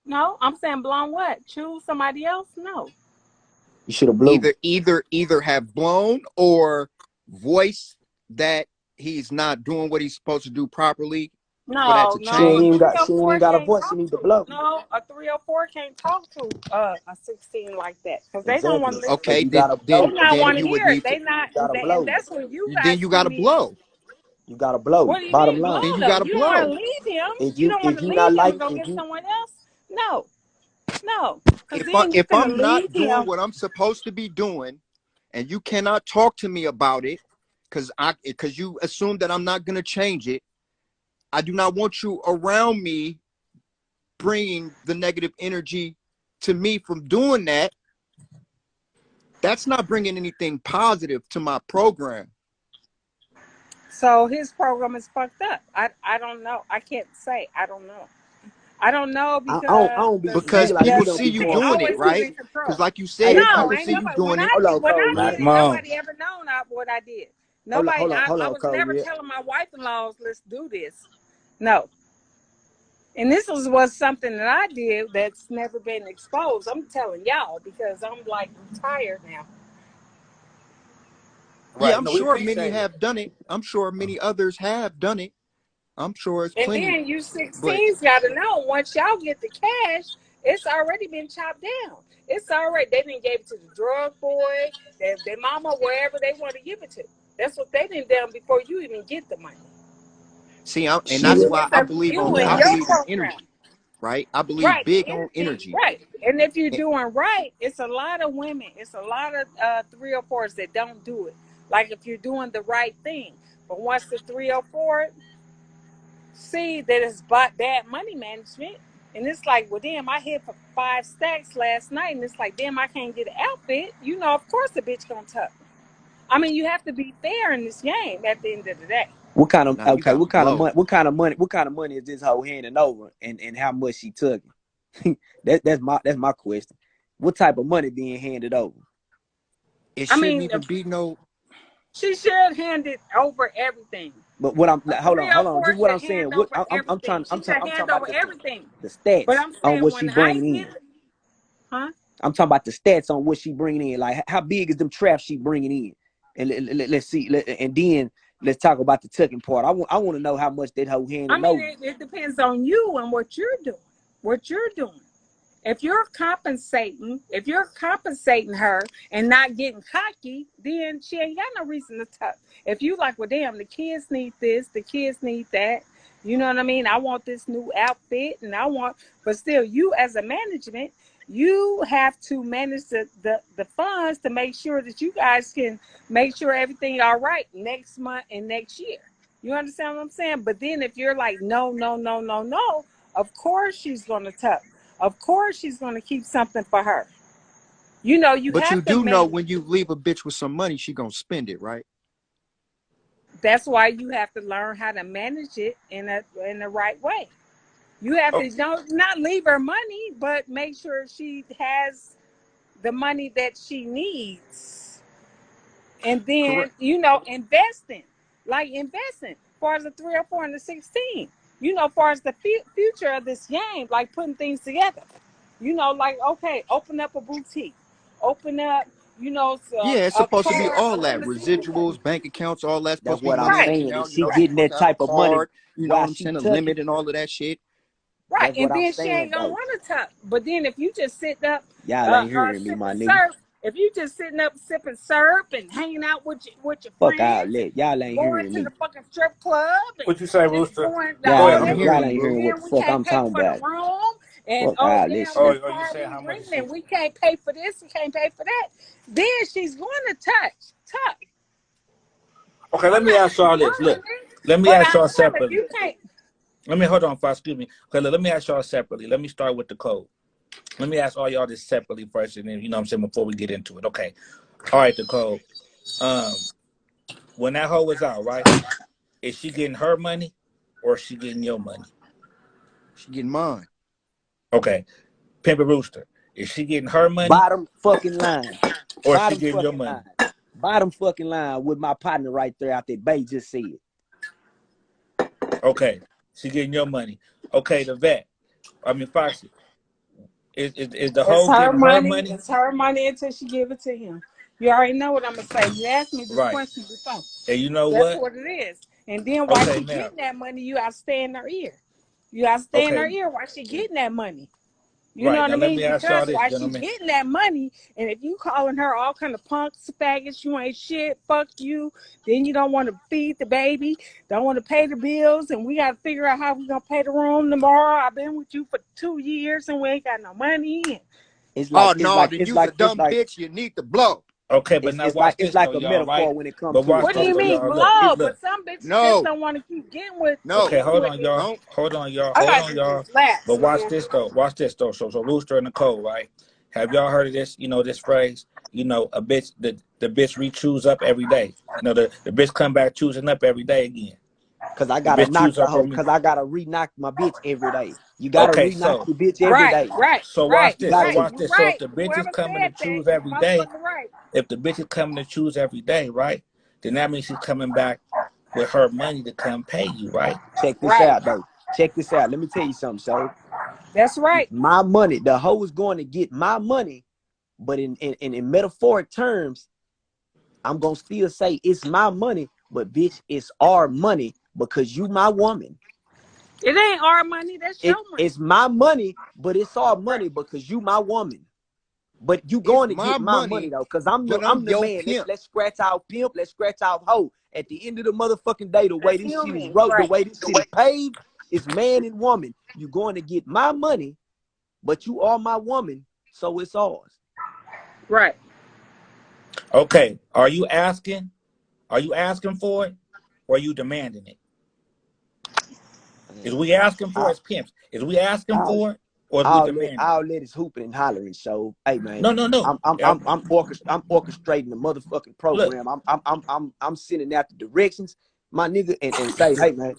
no, I'm saying blown what? Choose somebody else? No. You should have blew. Either have blown or voice that he's not doing what he's supposed to do properly for that No, to no, a change. change. Or three what? or She ain't four even got a can't voice. She talk need to to. blow. No, a 304 can't talk to a 16 like that because they don't want Exactly. to listen. So They you do. gotta They blow. not Then want to you would hear it. need to. They not, You gotta and blow. that's when you Then guys you come gotta in. blow. You gotta blow. What do you Bottom mean line. blow Then you though? gotta You don't want to blow. leave him. If You you don't want if to you leave not him and like go if get you someone else. No, no, because then you're if gonna I'm leave not doing him. what I'm supposed to be doing, and you cannot talk to me about it, because you assume that I'm not gonna change it. I do not want you around me bringing the negative energy to me from doing that. That's not bringing anything positive to my program. So his program is fucked up. I don't know. I can't say. I don't know. I don't know I because don't be the because Nigga like people he the don't see be you state going. doing it, always is right? in Because control. like you Hey, said, No, people hey, ain't see you nobody. When doing I it. hold on, when I Cole. Black did it, Moan. nobody ever known what I did. Hold on, Nobody. hold on, hold I on, was Cole. never Yeah. telling my wife-in-laws, let's do this. No. And this was something that I did that's never been exposed. I'm telling y'all because I'm like retired now. Yeah, Right. I'm No, we sure many appreciate it. have done it. I'm sure many others have done it. I'm sure it's And plenty. then you But 16s got to know once y'all get the cash, it's already been chopped down. It's already they didn't gave it to the drug boy, their mama, wherever they want to give it to. That's what they didn't done before you even get the money. see, and And that's Shit. why it's up to you and I Nah. your believe in program. energy, right? I believe Right, the big on energy, energy. right. And if you're Eh, doing right, it's a lot of women, it's a lot of 304s that don't do it. Like if you're doing the right thing. But once the 304 see that it's bad money management, and it's like, well, damn, I hit for 5 stacks last night, and it's like, damn, I can't get an outfit. Of course the bitch gonna tuck. I mean, you have to be fair in this game at the end of the day. Nah, you gotta blow. What kind of money is this hoe handing over, and how much she took? That's my question. What type of money being handed over? It I shouldn't mean, even be no. she should hand it over everything. But what I'm A hold on. 304 Just what should I'm saying. hand What over everything. She should I'm talking hand about over everything. the But stats I'm on saying what she when I bringing did in. it, huh? I'm talking about the stats on what she bringing in. Like how big is them traps she bringing in? And let's see. And then let's talk about the tucking part. I want to know how much that hoe I handing mean, over. it depends on you and what you're doing. What you're doing. If you're compensating her and not getting cocky, then she ain't got no reason to talk. If you like, well, damn, the kids need this, the kids need that. You know what I mean? I want this new outfit, and but still, you as a management, you have to manage the funds to make sure that you guys can make sure everything all right next month and next year. You understand what I'm saying? But then if you're like, no, no, no, no, no, of course she's gonna tuck. Of course, she's going to keep something for her. You But you have to do know make. when you leave a bitch with some money, she gonna spend it, right? That's why you have to learn how to manage it in the right way. You have Oh, to don't not leave her money, but make sure she has the money that she needs, and then Correct. investing, like investing, as far as the 304 and the 16. As far as the future of this game, like putting things together. You know, like, okay, open up a boutique, open up, Yeah, it's a supposed to be car, a all that. limousine Residuals, company. bank accounts, all that's supposed That's to be what I'm money in Right, the saying. account. Is You she know, she's getting supposed that to have a type of money card, you know what while I'm she saying, a tucking? limit and all of that shit. right. That's what And I'm then she saying ain't gonna though. want to talk. But then if you just sitting up, Y'all ain't hearing me, my sipping nigga. syrup, if you just sitting up sipping syrup and hanging out with your Fuck friends and outlet. Y'all ain't going hearing to me. the fucking strip club and What you say, just Rooster? doing Go Y'all ahead. all I'm ain't that hearing y'all shit, you, ain't bro. hearing what then the we fuck can't I'm pay talking for the about. room, and Fuck oh outlet damn, Oh, shit. this oh, you car saying we how much is renting she? and we can't pay for this, we can't pay for that. Then she's going to touch. Okay, let I'm me not ask y'all this. Look, discouraging it, let me but ask I y'all feel if separately. you can't. Let me hold on, excuse me. Okay, look, let me ask y'all separately. Let me start with the code. Let me ask all y'all this separately first, and then you know what I'm saying before we get into it. Okay. All right, the code. Um, when that hoe is out, right? Is she getting her money or is she getting your money? She getting mine. Okay. Pimp a Rooster. Is she getting her money Bottom fucking line. or is she Bottom getting your fucking money? line. Bottom fucking line with my partner right there out there. Bay just said. Okay. She getting your money. Okay, the vet. I mean Foxy. Is the It's hoe her getting her money. money? It's her money until she give it to him. You already know what I'm gonna say. You asked me this Right. question before. And you know That's what? what it is. And then while Okay, she now. getting that money, you gotta stay in her ear. You gotta stay in Okay. her ear while she getting that money. You know Right. what I Now let mean? me ask y'all Because this, while she gentlemen. getting that money, and if you calling her all kind of punks, faggots, you ain't shit, fuck you, then you don't want to feed the baby, don't want to pay the bills, and we got to figure out how we gonna pay the room tomorrow. I've been with you for 2 years and we ain't got no money. And It's like Oh it's no, like then it's you's a like it's dumb like bitch. You need to blow. Okay, but now watch it's this though, like a y'all, right? metaphor when it comes But to watch it, what do this you folks. though, mean y'all. Look, blow? look. But some bitches just No, don't want to keep getting with no, Okay, getting hold with on, it. y'all. don't. Hold on, y'all. I Hold got on, to y'all. just relax, But watch man. this though. Watch this though. So Rooster and Nicole, right? Have y'all heard of this? You know this phrase. You know, a bitch the bitch re-chews up every day. You know the bitch come back choosing up every day again. Cause I The gotta bitch knock choose the up hoe. every. Cause I gotta re-knock my bitch every day. You gotta Okay, re-knock so your bitch every Right, day. right, so watch right, You this. So got right. to. watch You this. So if right. the bitch is Whoever coming to said that, choose you every day, motherfucking right. if the bitch is coming to choose every day, right? Then that means she's coming back with her money to come pay you, right? Check this Right. out though. Check this out. Let me tell you something, so That's it's right. my money. The hoe is going to get my money, but in metaphoric terms, I'm gonna still say it's my money, but bitch, it's our money because you my woman. It ain't our money. That's your money. It's my money, but it's our Right. money because you my woman. But you It's going to my get my money money, though, cause but I'm I'm the your man. pimp. Let's scratch out pimp. Let's scratch out hoe. At the end of the motherfucking day, the way That's this shit is human. wrote, the Right. way this shit is paved, is man and woman. You going to get my money, but you are my woman, so it's ours. Right. Okay. Are you asking? Are you asking for it or are you demanding it? Is Man, we asking for I, it as pimps? Is we asking I, for it or is we demanding it? I'll let is hooping and hollering. So, hey man, No, no, no. I'm orchestrating the motherfucking Look, program. I'm sending out the directions, my nigga, and say, hey man,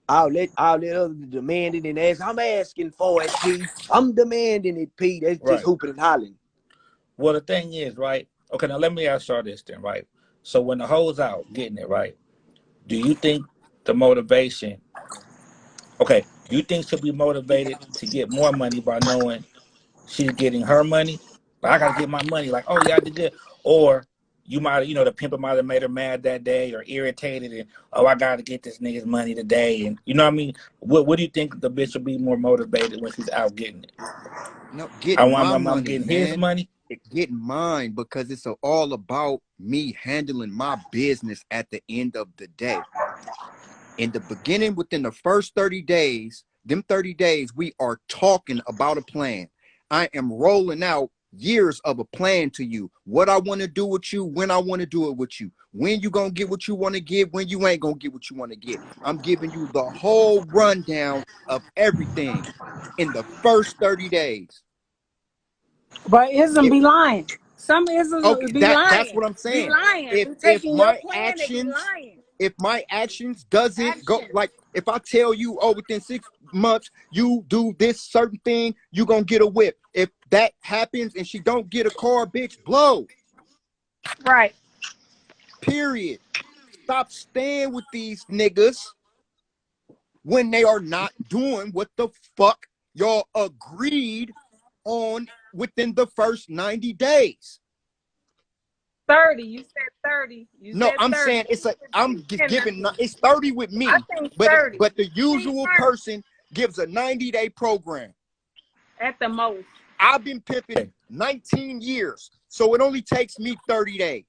I'll let others demand it and ask. I'm asking for it, P. I'm demanding it, P. That's just right. hooping and hollering. Well, the thing is, right? Okay, now let me ask y'all this then, right? So when the hoe's out getting it, right? Do you think the motivation, okay, do you think she'll be motivated to get more money by knowing she's getting her money? Like, I got to get my money. Like, oh, yeah, I did good. Or you might, you know, the pimper might have made her mad that day or irritated and, oh, I got to get this nigga's money today. And you know what I mean? What do you think the bitch will be more motivated when she's out getting it? No, getting my I'm money, getting his man. money. Getting mine because it's all about me handling my business at the end of the day. In the beginning, within the first 30 days, them 30 days, we are talking about a plan. I am rolling out years of a plan to you. What I want to do with you, when I want to do it with you. When you going to get what you want to get, when you ain't going to get what you want to get. I'm giving you the whole rundown of everything in the first 30 days. But isn't If be lying. Some isn't okay, be that's lying. what I'm Be saying. lying. If Be if taking your my plan and be actions lying. if my actions doesn't go, Action. like if I tell you, oh, within 6 months you do this certain thing, you gonna get a whip. If that happens and she don't get a car, bitch, blow. Right. Period. Stop staying with these niggas when they are not doing what the fuck y'all agreed on within the first 90 days. 30. You said 30. You No, said I'm 30. saying I'm giving, I it's 30 with me, think but 30. the usual person gives a 90-day program. At the most. I've been pimping 19 years, so it only takes me 30 days.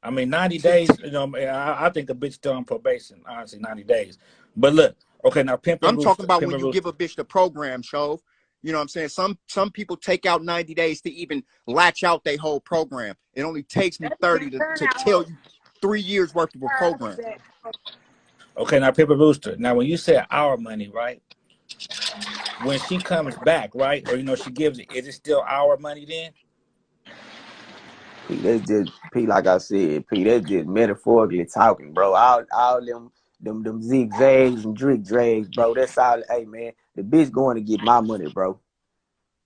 I mean, 90 days, you know, I think a bitch still on probation, honestly, 90 days. But look, okay, now I'm talking about when Pimpin' you give Rooster. a bitch the program, Shove. You know what I'm saying? Some people take out 90 days to even latch out their whole program. It only takes me 30 to tell you 3 years worth of a program. Okay, now Pimpin' Rooster. Now, when you say our money, right? When she comes back, right? Or, you know, she gives it, is it still our money then? P, that's just P. Like I said, P. That's just metaphorically talking, bro. All them zigzags and drink drags, bro. That's all. Hey, man, the bitch going to get my money, bro.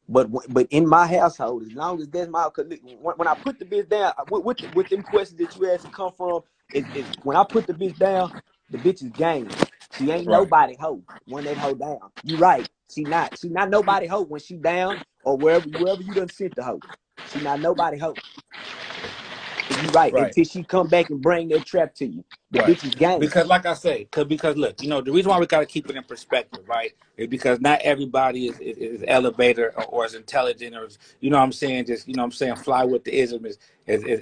But in my household, as long as that's my, when I put the bitch down, with them questions that you asked to come from, is when I put the bitch down, the bitch is game. She ain't Right. nobody hoe when that hoe down. You right. She not nobody hoe when she down or wherever you done sent the hoe. She not nobody hoe. You right. Right. Until she come back and bring that trap to you. The Right. bitch is game. Because like I say, because look, you know, the reason why we gotta keep it in perspective, right? Is because not everybody is elevated or as intelligent or you know what I'm saying, just you know what I'm saying, fly with the ism is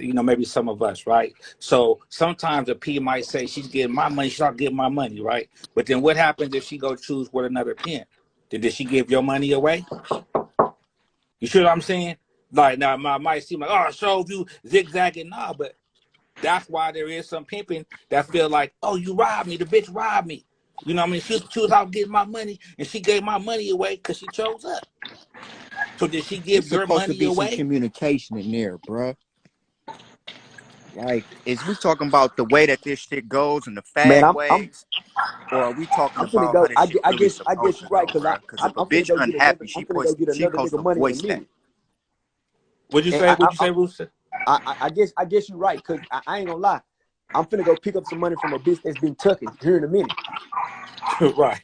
you know, maybe some of us, right? So sometimes a P might say she's getting my money, she's not getting my money, right? But then what happens if she go choose with another pimp? Did she give your money away? You see what I'm saying? Like now I might seem like, oh, so you zigzagging, nah, but that's why there is some pimping that feel like, oh, you robbed me. The bitch robbed me. You know what I mean? She was out getting my money, and she gave my money away because she chose up. So did she give It's your supposed to money be some away? communication in there, bruh. Like, is we talking about the way that this shit goes and the Man, fag ways? Or are we talking I'm finna about how go. this shit really I supposed guess to you're right go, because bruh? Because if a I'm finna bitch go get another. unhappy, I'm finna go get she another supposed nigga to money in a voice that. minute. What'd you And say? What'd you say, Rooster? I guess you're right because I ain't gonna lie. I'm finna go pick up some money from a bitch that's been tucking here in a minute. Right.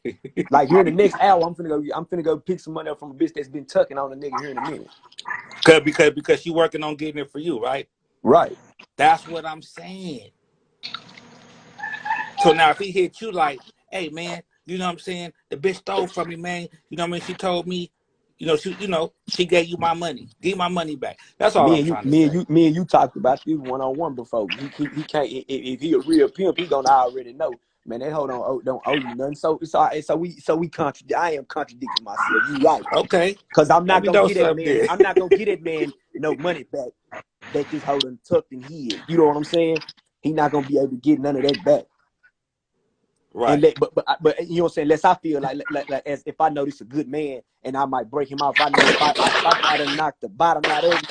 Like here in the next hour, I'm finna go pick some money up from a bitch that's been tucking on a nigga here in a minute. because she working on getting it for you, right? Right. That's what I'm saying. So now if he hit you like, hey man, you know what I'm saying? The bitch stole from me, man. You know what I mean? She told me, she gave you my money. Give my money back. That's all I'm trying to say. Me and you talked about this one-on-one before. He can't if he a real pimp, he gonna already know. Man, that hoe don't owe you nothing. So it's all right. So we contradict. I am contradicting myself. You right. Okay. Cause I'm Let not me gonna know get that something man. then. I'm not gonna get that man no money back that this hoe done tucked in hid. You know what I'm saying? He not gonna be able to get none of that back. And Right. that, but you know what I'm saying? Unless I feel like as if I know this a good man and I might break him off. I know if I done knocked the bottom out of him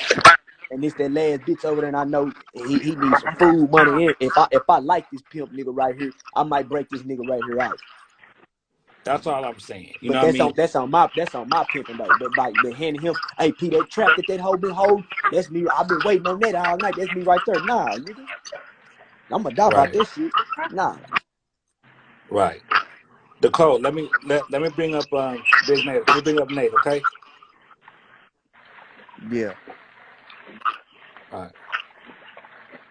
and it's that last bitch over there and I know he needs some food money. And if I like this pimp nigga right here, I might break this nigga right here off. That's all I'm saying. You know But what I mean? that's on my pimping though. But handing him, hey P, that trap that hoe been holding, that's me. I've been waiting on that all night. That's me right there. Nah, nigga. I'm gonna die about Right. that shit. Nah. Right. The code. Let me bring up Big Nate. Let me bring up Nate, okay? Yeah. All right.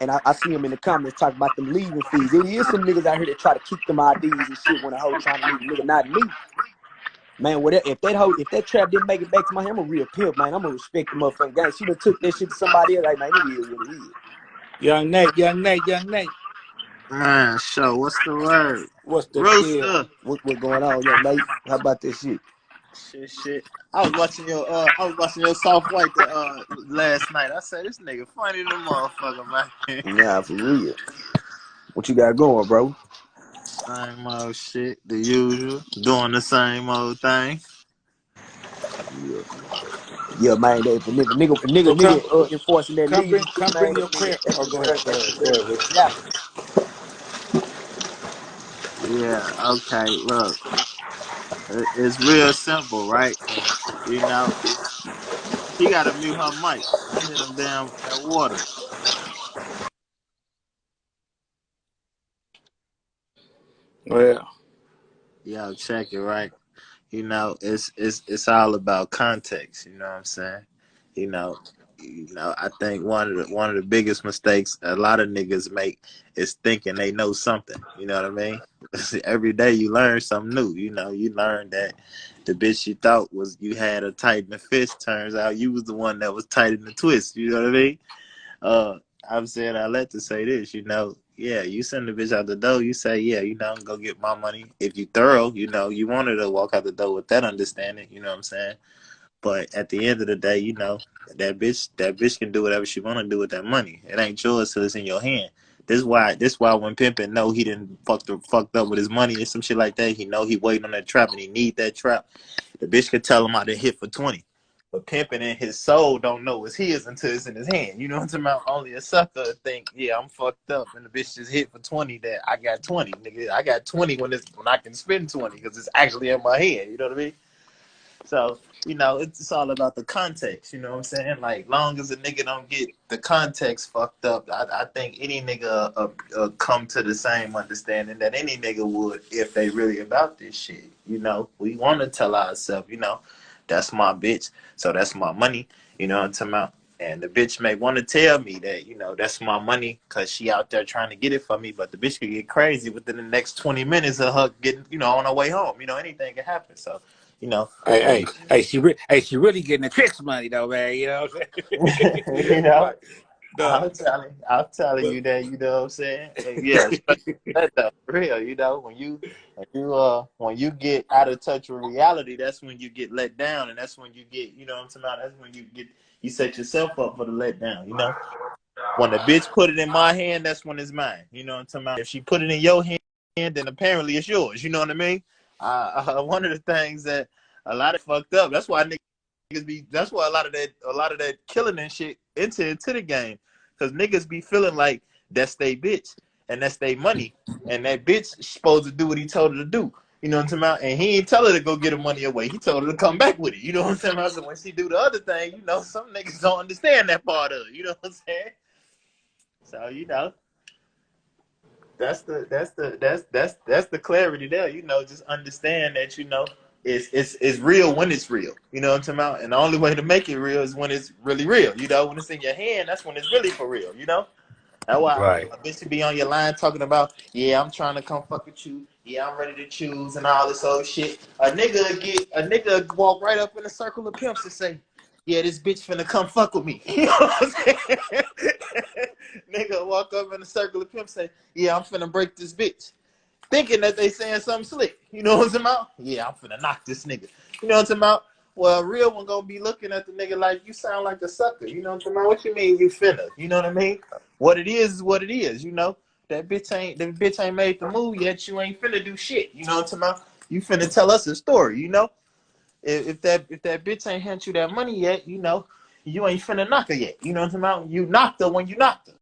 And I see him in the comments talk about them leaving fees. It is some niggas out here that try to keep them IDs and shit when a hoe trying to leave. Nigga, not me. Man, whatever. If that trap didn't make it back to my hand, I'm a real pimp, man. I'm gonna respect the motherfucking gang. She done took that shit to somebody else. Like, man, it is what it is. Young Nate. Man, show, what's the word? What's the deal? Rooster. What going on, young Nate? How about this shit? Shit. I was watching your soft white last night. I said this nigga funny the motherfucker, man. Nah, for real. What you got going, bro? Same old shit, the usual. Doing the same old thing. Yeah. Yeah, man. If a So nigga enforcing that leaving fee, come man, bring your crib. that Oh, nigga earned go ahead, his Rooster. slapping. Yeah, okay, look. It's real simple, right? You know, she gotta mute her mic. I hear them damn that water. Well, Yo, check it, right? it's all about context. You know what I'm saying? You know, I think one of the biggest mistakes a lot of niggas make is thinking they know something. You know what I mean? Every day you learn something new. You learn that the bitch you thought was you had a tight in the fist, turns out you was the one that was tight in the twist. You know what I mean? Uh, I'm saying I let to say this, yeah, you send the bitch out the door, you say, yeah, go get my money. If you thorough, you wanted to walk out the door with that understanding, you know what I'm saying? But at the end of the day, that bitch can do whatever she wanna do with that money. It ain't yours till it's in your hand. This why when Pimpin' know he didn't fucked up with his money or some shit like that, he know he waiting on that trap and he need that trap. The bitch could tell him I done hit for 20. But pimping in his soul don't know it's his until it's in his hand. You know what I'm talking about? Only a sucker think, yeah, I'm fucked up, and the bitch just hit for 20. That I got 20, nigga. I got 20 when I can spend 20 because it's actually in my hand. You know what I mean? So, it's all about the context, you know what I'm saying? Like, long as a nigga don't get the context fucked up, I think any nigga come to the same understanding that any nigga would if they really about this shit. We want to tell ourselves, that's my bitch, so that's my money, you know what I'm talking about? And the bitch may want to tell me that, that's my money because she out there trying to get it for me, but the bitch could get crazy within the next 20 minutes of her getting, on her way home. Anything can happen. So, Hey, when hey, hey, she really getting the tricks money though, man. You know what I'm saying? you know, Right. No, I'm telling but you that, you know what I'm saying? And yeah, especially that though, for real, when you get out of touch with reality, that's when you get let down, and that's when you get, you know what I'm talking about? That's when you set yourself up for the letdown. When the bitch put it in my hand, that's when it's mine. You know what I'm talking about? If she put it in your hand, then apparently it's yours. You know what I mean? One of the things that a lot of fucked up. That's why niggas be. That's why a lot of that killing and shit into the game, because niggas be feeling like that's they bitch and that's they money, and that bitch supposed to do what he told her to do. You know what I'm talking about? And he ain't tell her to go get her money away. He told her to come back with it. You know what I'm saying? So when she do the other thing, some niggas don't understand that part of it. You know what I'm saying? So that's the clarity there. Just understand that it's real when it's real. You know what I'm talking about? And the only way to make it real is when it's really real. When it's in your hand, that's when it's really for real. That's why right, a bitch should be on your line talking about, yeah, I'm trying to come fuck with you. Yeah, I'm ready to choose and all this old shit. A nigga walk right up in a circle of pimps and say, yeah, this bitch finna come fuck with me. You know what I'm saying? Nigga walk up in a circle of pimps and say, yeah, I'm finna break this bitch. Thinking that they saying something slick. You know what I'm talking about? Yeah, I'm finna knock this nigga. You know what I'm talking about? Well, a real one gonna be looking at the nigga like, you sound like a sucker. You know what I'm talking about? What you mean you finna? You know what I mean? What it is what it is, That bitch ain't made the move yet. You ain't finna do shit. You know what I'm talking about? You finna tell us a story. If that bitch ain't hand you that money yet, you ain't finna knock her yet. You know what I'm talking about? You knocked her when you knocked her.